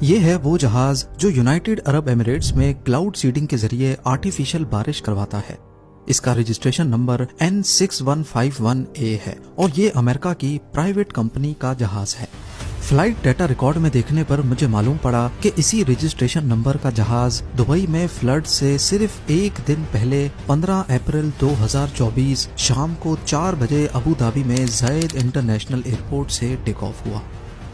یہ ہے وہ جہاز جو یونائٹڈ عرب ایمریٹس میں کلاؤڈ سیڈنگ کے ذریعے آرٹیفیشل بارش کرواتا ہے۔ اس کا رجسٹریشن نمبر N6151A ہے اور یہ امریکہ کی پرائیویٹ کمپنی کا جہاز ہے۔ فلائٹ ڈیٹا ریکارڈ میں دیکھنے پر مجھے معلوم پڑا کہ اسی رجسٹریشن نمبر کا جہاز دبئی میں فلڈ سے صرف ایک دن پہلے 15 اپریل 2024 شام کو 4 بجے ابو دھابی میں زائد انٹرنیشنل ایئرپورٹ سے ٹیک آف ہوا۔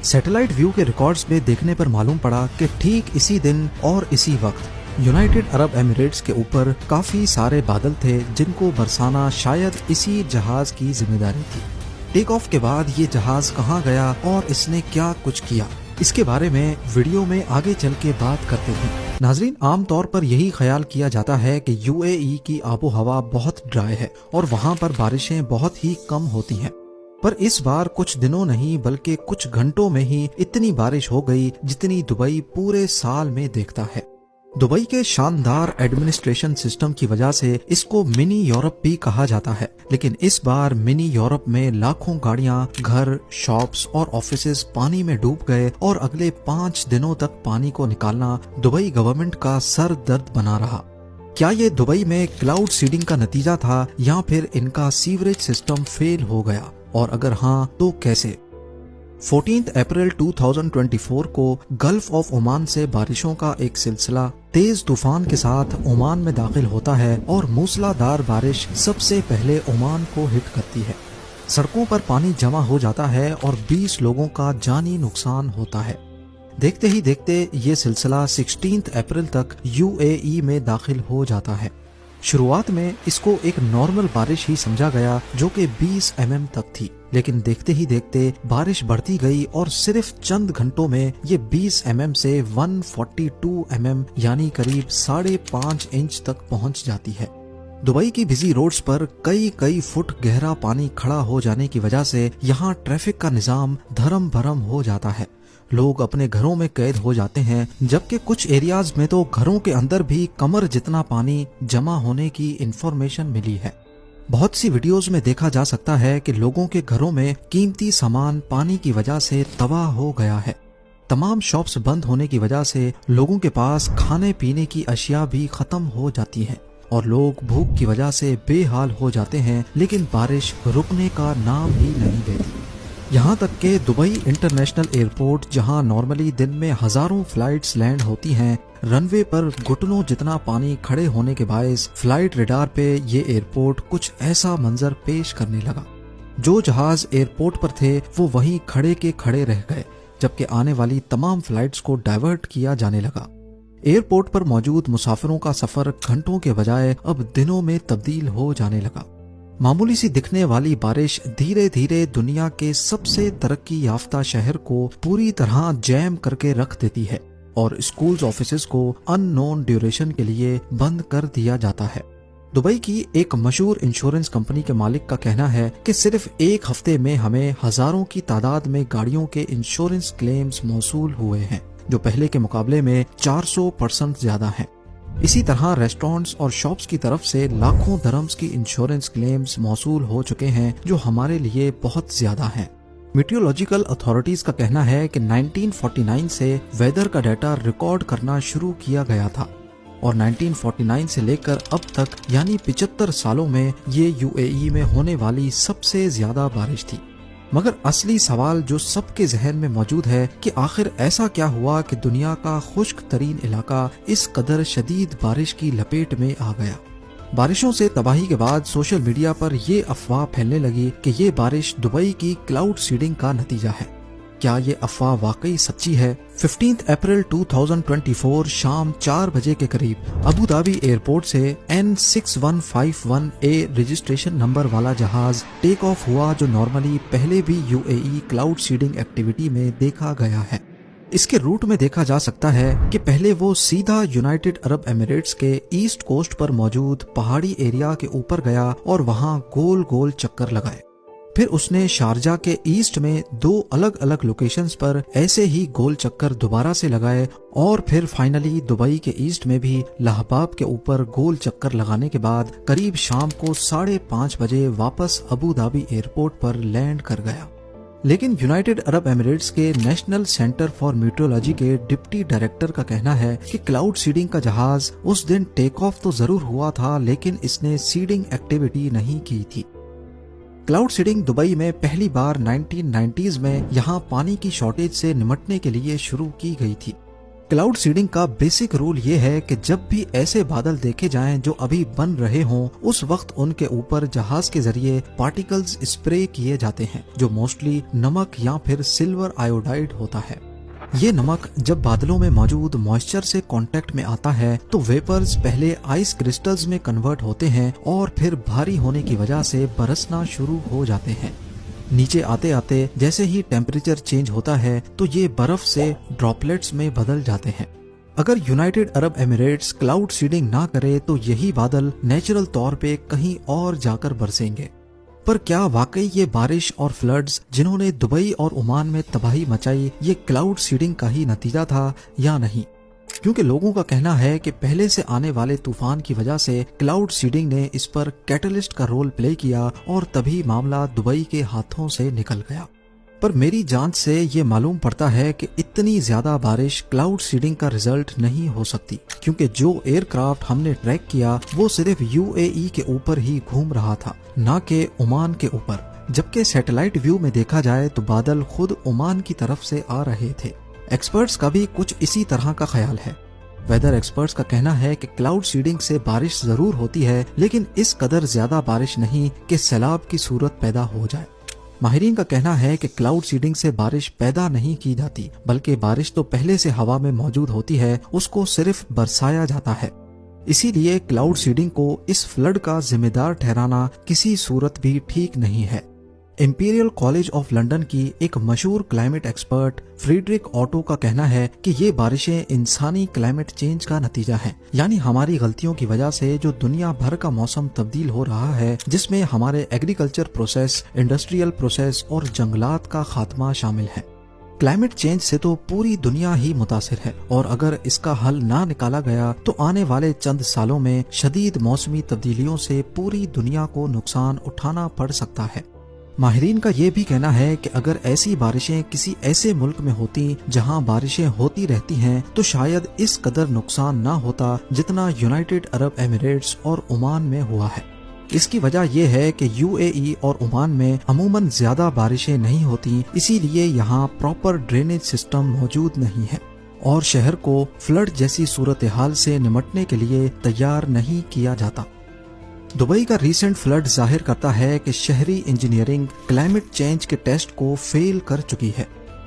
سیٹلائٹ ویو کے ریکارڈز میں دیکھنے پر معلوم پڑا کہ ٹھیک اسی دن اور اسی وقت یونائٹڈ عرب ایمریٹس کے اوپر کافی سارے بادل تھے جن کو برسانا شاید اسی جہاز کی ذمہ داری تھی۔ ٹیک آف کے بعد یہ جہاز کہاں گیا اور اس نے کیا کچھ کیا، اس کے بارے میں ویڈیو میں آگے چل کے بات کرتے ہیں۔ ناظرین، عام طور پر یہی خیال کیا جاتا ہے کہ UAE کی آب و ہوا بہت ڈرائی ہے اور وہاں پر بارشیں بہت ہی کم ہوتی ہیں، پر اس بار کچھ دنوں نہیں بلکہ کچھ گھنٹوں میں ہی اتنی بارش ہو گئی جتنی دبئی پورے سال میں دیکھتا ہے۔ دبئی کے شاندار ایڈمنسٹریشن سسٹم کی وجہ سے اس کو منی یورپ بھی کہا جاتا ہے، لیکن اس بار منی یورپ میں لاکھوں گاڑیاں، گھر، شاپس اور آفیسز پانی میں ڈوب گئے اور اگلے 5 دنوں تک پانی کو نکالنا دبئی گورنمنٹ کا سر درد بنا رہا۔ کیا یہ دبئی میں کلاؤڈ سیڈنگ کا نتیجہ تھا یا پھر ان کا سیوریج سسٹم فیل ہو گیا، اور اگر ہاں تو کیسے؟ 14 اپریل 2024 کو گلف آف عمان سے بارشوں کا ایک سلسلہ تیز طوفان کے ساتھ عمان میں داخل ہوتا ہے اور موسلادھار بارش سب سے پہلے عمان کو ہٹ کرتی ہے۔ سڑکوں پر پانی جمع ہو جاتا ہے اور 20 لوگوں کا جانی نقصان ہوتا ہے۔ دیکھتے ہی دیکھتے یہ سلسلہ 16 اپریل تک UAE میں داخل ہو جاتا ہے۔ شروعات میں اس کو ایک نارمل بارش ہی سمجھا گیا جو کہ 20 mm تک تھی، لیکن دیکھتے ہی دیکھتے بارش بڑھتی گئی اور صرف چند گھنٹوں میں یہ 20 mm سے 142 mm یعنی قریب 5.5 انچ تک پہنچ جاتی ہے۔ دبئی کی بزی روڈز پر کئی فٹ گہرا پانی کھڑا ہو جانے کی وجہ سے یہاں ٹریفک کا نظام دھرم بھرم ہو جاتا ہے۔ لوگ اپنے گھروں میں قید ہو جاتے ہیں، جبکہ کچھ ایریاز میں تو گھروں کے اندر بھی کمر جتنا پانی جمع ہونے کی انفارمیشن ملی ہے۔ بہت سی ویڈیوز میں دیکھا جا سکتا ہے کہ لوگوں کے گھروں میں قیمتی سامان پانی کی وجہ سے تباہ ہو گیا ہے۔ تمام شاپس بند ہونے کی وجہ سے لوگوں کے پاس کھانے پینے کی اشیاء بھی ختم ہو جاتی ہیں اور لوگ بھوک کی وجہ سے بے حال ہو جاتے ہیں، لیکن بارش رکنے کا نام ہی نہیں لیتی۔ یہاں تک کہ دبئی انٹرنیشنل ایئرپورٹ، جہاں نارملی دن میں ہزاروں فلائٹس لینڈ ہوتی ہیں، رن وے پر گھٹنوں جتنا پانی کھڑے ہونے کے باعث فلائٹ ریڈار پہ یہ ایئرپورٹ کچھ ایسا منظر پیش کرنے لگا۔ جو جہاز ایئرپورٹ پر تھے وہ وہیں کھڑے کے کھڑے رہ گئے، جبکہ آنے والی تمام فلائٹس کو ڈائیورٹ کیا جانے لگا۔ ایئرپورٹ پر موجود مسافروں کا سفر گھنٹوں کے بجائے اب دنوں میں تبدیل ہو جانے لگا۔ معمولی سی دکھنے والی بارش دھیرے دھیرے دنیا کے سب سے ترقی یافتہ شہر کو پوری طرح جیم کر کے رکھ دیتی ہے اور اسکولز آفیسز کو ان نون ڈیوریشن کے لیے بند کر دیا جاتا ہے۔ دبئی کی ایک مشہور انشورنس کمپنی کے مالک کا کہنا ہے کہ صرف ایک ہفتے میں ہمیں ہزاروں کی تعداد میں گاڑیوں کے انشورنس کلیمز موصول ہوئے ہیں، جو پہلے کے مقابلے میں 400% زیادہ ہیں۔ اسی طرح ریسٹورانٹس اور شاپس کی طرف سے لاکھوں درہمز کی انشورنس کلیمز موصول ہو چکے ہیں، جو ہمارے لیے بہت زیادہ ہیں۔ میٹیورولوجیکل اتھارٹیز کا کہنا ہے کہ 1949 سے ویدر کا ڈیٹا ریکارڈ کرنا شروع کیا گیا تھا اور 1949 سے لے کر اب تک یعنی 75 سالوں میں یہ UAE میں ہونے والی سب سے زیادہ بارش تھی۔ مگر اصلی سوال جو سب کے ذہن میں موجود ہے کہ آخر ایسا کیا ہوا کہ دنیا کا خشک ترین علاقہ اس قدر شدید بارش کی لپیٹ میں آ گیا۔ بارشوں سے تباہی کے بعد سوشل میڈیا پر یہ افواہ پھیلنے لگی کہ یہ بارش دبئی کی کلاؤڈ سیڈنگ کا نتیجہ ہے۔ کیا یہ افواہ واقعی سچی ہے؟ 15 اپریل 2024 شام 4 بجے کے قریب ابو دھابی ایئرپورٹ سے N6151A رجسٹریشن نمبر والا جہاز ٹیک آف ہوا، جو نارملی پہلے بھی UAE کلاؤڈ سیڈنگ ایکٹیویٹی میں دیکھا گیا ہے۔ اس کے روٹ میں دیکھا جا سکتا ہے کہ پہلے وہ سیدھا یونائٹڈ عرب ایمریٹس کے ایسٹ کوسٹ پر موجود پہاڑی ایریا کے اوپر گیا اور وہاں گول گول چکر لگائے۔ پھر اس نے شارجہ کے ایسٹ میں 2 الگ الگ لوکیشنز پر ایسے ہی گول چکر دوبارہ سے لگائے اور پھر فائنلی دبئی کے ایسٹ میں بھی لہباب کے اوپر گول چکر لگانے کے بعد قریب شام کو 5:30 بجے واپس ابو دھابی ایئرپورٹ پر لینڈ کر گیا۔ لیکن یونائٹڈ عرب ایمریٹس کے نیشنل سینٹر فار میٹرولوجی کے ڈپٹی ڈائریکٹر کا کہنا ہے کہ کلاؤڈ سیڈنگ کا جہاز اس دن ٹیک آف تو ضرور ہوا تھا لیکن اس نے سیڈنگ ایکٹیویٹی نہیں کی تھی۔ کلاؤڈ سیڈنگ دبئی میں پہلی بار 1990s میں یہاں پانی کی شارٹیج سے نمٹنے کے لیے شروع کی گئی تھی۔ کلاؤڈ سیڈنگ کا بیسک رول یہ ہے کہ جب بھی ایسے بادل دیکھے جائیں جو ابھی بن رہے ہوں، اس وقت ان کے اوپر جہاز کے ذریعے پارٹیکلز اسپرے کیے جاتے ہیں جو موسٹلی نمک یا پھر سلور آیوڈائڈ ہوتا ہے۔ یہ نمک جب بادلوں میں موجود موئسچر سے کانٹیکٹ میں آتا ہے تو ویپرز پہلے آئس کرسٹلز میں کنورٹ ہوتے ہیں اور پھر بھاری ہونے کی وجہ سے برسنا شروع ہو جاتے ہیں۔ نیچے آتے آتے جیسے ہی ٹیمپریچر چینج ہوتا ہے تو یہ برف سے ڈراپلیٹس میں بدل جاتے ہیں۔ اگر یونائٹڈ عرب ایمریٹس کلاؤڈ سیڈنگ نہ کرے تو یہی بادل نیچرل طور پہ کہیں اور جا کر برسیں گے۔ پر کیا واقعی یہ بارش اور فلڈز جنہوں نے دبئی اور عمان میں تباہی مچائی یہ کلاؤڈ سیڈنگ کا ہی نتیجہ تھا یا نہیں؟ کیونکہ لوگوں کا کہنا ہے کہ پہلے سے آنے والے طوفان کی وجہ سے کلاؤڈ سیڈنگ نے اس پر کیٹلسٹ کا رول پلے کیا اور تبھی معاملہ دبئی کے ہاتھوں سے نکل گیا۔ پر میری جانچ سے یہ معلوم پڑتا ہے کہ اتنی زیادہ بارش کلاؤڈ سیڈنگ کا ریزلٹ نہیں ہو سکتی، کیونکہ جو ایئر کرافٹ ہم نے ٹریک کیا وہ صرف UAE کے اوپر ہی گھوم رہا تھا، نہ کہ عمان کے اوپر، جبکہ سیٹلائٹ ویو میں دیکھا جائے تو بادل خود عمان کی طرف سے آ رہے تھے۔ ایکسپرٹس کا بھی کچھ اسی طرح کا خیال ہے۔ ویدر ایکسپرٹس کا کہنا ہے کہ کلاؤڈ سیڈنگ سے بارش ضرور ہوتی ہے لیکن اس قدر زیادہ بارش نہیں کہ سیلاب کی صورت پیدا ہو جائے۔ ماہرین کا کہنا ہے کہ کلاؤڈ سیڈنگ سے بارش پیدا نہیں کی جاتی بلکہ بارش تو پہلے سے ہوا میں موجود ہوتی ہے، اس کو صرف برسایا جاتا ہے۔ اسی لیے کلاؤڈ سیڈنگ کو اس فلڈ کا ذمہ دار ٹھہرانا کسی صورت بھی ٹھیک نہیں ہے۔ امپیریل کالج آف لنڈن کی ایک مشہور کلائمیٹ ایکسپرٹ فریڈرک آٹو کا کہنا ہے کہ یہ بارشیں انسانی کلائمیٹ چینج کا نتیجہ ہیں، یعنی ہماری غلطیوں کی وجہ سے جو دنیا بھر کا موسم تبدیل ہو رہا ہے، جس میں ہمارے ایگریکلچر پروسیس، انڈسٹریل پروسیس اور جنگلات کا خاتمہ شامل ہے۔ کلائمیٹ چینج سے تو پوری دنیا ہی متاثر ہے اور اگر اس کا حل نہ نکالا گیا تو آنے والے چند سالوں میں شدید موسمی تبدیلیوں سے پوری دنیا کو نقصان اٹھانا پڑ سکتا ہے۔ ماہرین کا یہ بھی کہنا ہے کہ اگر ایسی بارشیں کسی ایسے ملک میں ہوتی جہاں بارشیں ہوتی رہتی ہیں تو شاید اس قدر نقصان نہ ہوتا جتنا یونائٹڈ عرب ایمریٹس اور عمان میں ہوا ہے۔ اس کی وجہ یہ ہے کہ UAE اور عمان میں عموماً زیادہ بارشیں نہیں ہوتی، اسی لیے یہاں پراپر ڈرینیج سسٹم موجود نہیں ہے اور شہر کو فلڈ جیسی صورتحال سے نمٹنے کے لیے تیار نہیں کیا جاتا۔ دبئی کا ریسنٹ فلڈ ظاہر کرتا ہے کہ شہری انجینئرنگ کلائمیٹ چینج کے ٹیسٹ کو فیل کر چکی ہے۔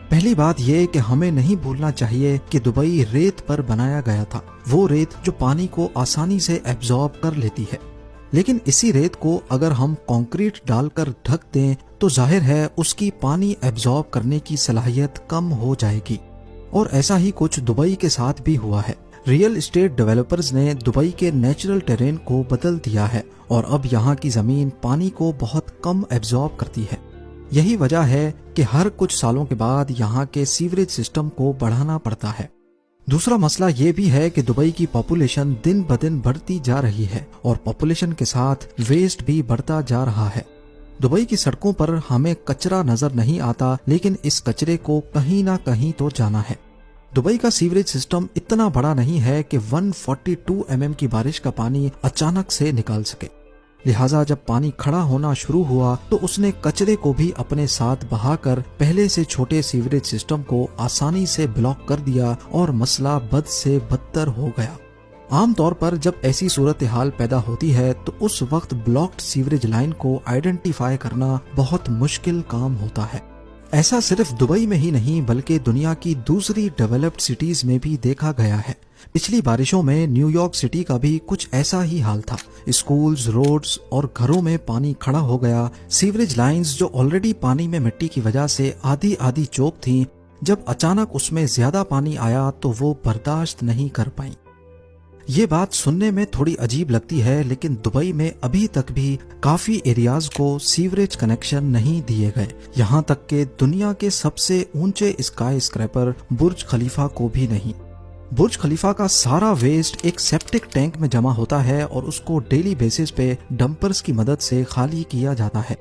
پہلی بات یہ کہ ہمیں نہیں بھولنا چاہیے کہ دبئی ریت پر بنایا گیا تھا، وہ ریت جو پانی کو آسانی سے ایبزارب کر لیتی ہے، لیکن اسی ریت کو اگر ہم کانکریٹ ڈال کر ڈھک دیں تو ظاہر ہے اس کی پانی ایبزارب کرنے کی صلاحیت کم ہو جائے گی، اور ایسا ہی کچھ دبئی کے ساتھ بھی ہوا ہے۔ ریئل اسٹیٹ ڈیولپرز نے دبئی کے نیچرل ٹیرین کو بدل دیا ہے اور اب یہاں کی زمین پانی کو بہت کم ایبزارب کرتی ہے۔ یہی وجہ ہے کہ ہر کچھ سالوں کے بعد یہاں کے سیوریج سسٹم کو بڑھانا پڑتا ہے۔ دوسرا مسئلہ یہ بھی ہے کہ دبئی کی پاپولیشن دن بدن بڑھتی جا رہی ہے اور پاپولیشن کے ساتھ ویسٹ بھی بڑھتا جا رہا ہے۔ دبئی کی سڑکوں پر ہمیں کچرا نظر نہیں آتا لیکن اس کچرے کو کہیں نہ کہیں تو جانا ہے۔ دبئی کا سیوریج سسٹم اتنا بڑا نہیں ہے کہ 142 mm کی بارش کا پانی اچانک سے نکال سکے، لہٰذا جب پانی کھڑا ہونا شروع ہوا تو اس نے کچرے کو بھی اپنے ساتھ بہا کر پہلے سے چھوٹے سیوریج سسٹم کو آسانی سے بلاک کر دیا اور مسئلہ بد سے بدتر ہو گیا۔ عام طور پر جب ایسی صورتحال پیدا ہوتی ہے تو اس وقت بلاکڈ سیوریج لائن کو آئیڈینٹیفائی کرنا بہت مشکل کام ہوتا ہے۔ ایسا صرف دبئی میں ہی نہیں بلکہ دنیا کی دوسری ڈیولپڈ سٹیز میں بھی دیکھا گیا ہے۔ پچھلی بارشوں میں نیو یارک سٹی کا بھی کچھ ایسا ہی حال تھا۔ اسکولز، روڈز اور گھروں میں پانی کھڑا ہو گیا۔ سیوریج لائنز جو آلریڈی پانی میں مٹی کی وجہ سے آدھی چوک تھیں، جب اچانک اس میں زیادہ پانی آیا تو وہ برداشت نہیں کر پائیں۔ یہ بات سننے میں تھوڑی عجیب لگتی ہے لیکن دبئی میں ابھی تک بھی کافی ایریاز کو سیوریج کنیکشن نہیں دیے گئے، یہاں تک کہ دنیا کے سب سے اونچے اسکائی اسکریپر برج خلیفہ کو بھی نہیں۔ برج خلیفہ کا سارا ویسٹ ایک سیپٹک ٹینک میں جمع ہوتا ہے اور اس کو ڈیلی بیسس پہ ڈمپرز کی مدد سے خالی کیا جاتا ہے،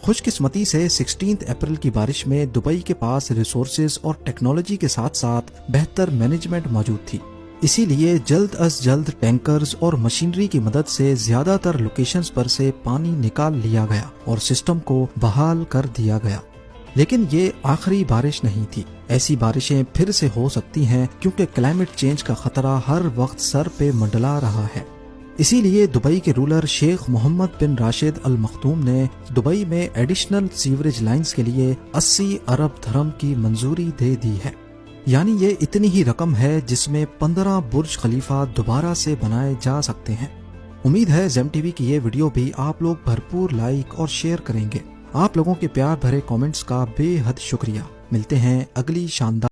خوش قسمتی سے 16 اپریل کی بارش میں دبئی کے پاس ریسورسز اور ٹیکنالوجی کے ساتھ ساتھ بہتر مینجمنٹ موجود تھی، اسی لیے جلد از جلد ٹینکرز اور مشینری کی مدد سے زیادہ تر لوکیشنز پر سے پانی نکال لیا گیا اور سسٹم کو بحال کر دیا گیا۔ لیکن یہ آخری بارش نہیں تھی، ایسی بارشیں پھر سے ہو سکتی ہیں کیونکہ کلائمیٹ چینج کا خطرہ ہر وقت سر پہ منڈلا رہا ہے۔ اسی لیے دبئی کے رولر شیخ محمد بن راشد المختوم نے دبئی میں ایڈیشنل سیوریج لائنز کے لیے 80 ارب درہم کی منظوری دے دی ہے، یعنی یہ اتنی ہی رقم ہے جس میں 15 برج خلیفہ دوبارہ سے بنائے جا سکتے ہیں۔ امید ہے زیم ٹی وی کی یہ ویڈیو بھی آپ لوگ بھرپور لائک اور شیئر کریں گے۔ آپ لوگوں کے پیار بھرے کامنٹس کا بے حد شکریہ۔ ملتے ہیں اگلی شاندار